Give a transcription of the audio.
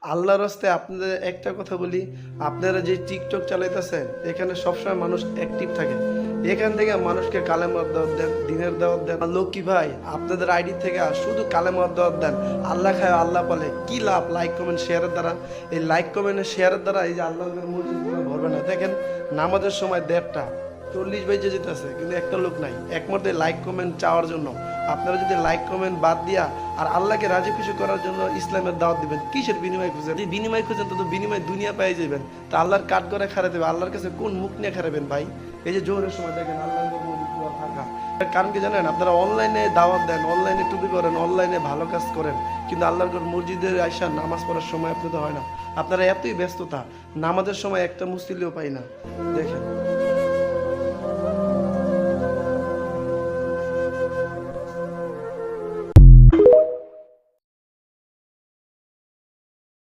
আল্লাহর রাস্তায় আপনাদের একটা কথা বলি, আপনারা যে টিকটক চালাইতেছেন এখানে সবসময় মানুষ অ্যাক্টিভ থাকে। এখান থেকে মানুষকে কালেমার দাওয়াত দেন, দিনের দাওয়াত দেন। লক্ষ্মী ভাই, আপনাদের আইডি থেকে শুধু কালেমার দাওয়াত দেন, আল্লাহ খায় আল্লাহ বলে, কি লাভ লাইক কমেন্ট শেয়ারের দ্বারা? এই লাইক কমেন্ট শেয়ারের দ্বারা এই যে আল্লাহর মসজিদগুলো ভরবে না। দেখেন নামাজের সময় 1:30 বেজে যেতেছে কিন্তু একটা লোক নাই একমাত্র লাইক কমেন্ট চাওয়ার জন্য। আপনারা যদি লাইক কমেন্ট বাদ দিয়া আর আল্লাহকে রাজি খুশি করার জন্য ইসলামের দাওয়াত দিবেন, কিসের বিনিময় খুঁজেন? যদি বিনিময় খুঁজেন তো বিনিময় দুনিয়া পেয়ে যাবেন। তা আল্লাহর কাঠ করে খারাপ দেবে, আল্লাহর কাছে কোন মুখ নিয়ে খারাপেন ভাই? এই যে জোহরের সময় দেখেন আল্লাহ ফাঁকা। কারণ কি জানেন, আপনারা অনলাইনে দাওয়াত দেন, অনলাইনে টুপি করেন, অনলাইনে ভালো কাজ করেন, কিন্তু আল্লাহর মসজিদের আইসা নামাজ পড়ার সময় আপনাদের হয় না। আপনারা এতই ব্যস্ততা, নামাজের সময় একটা মুসলিও পাই না। দেখেন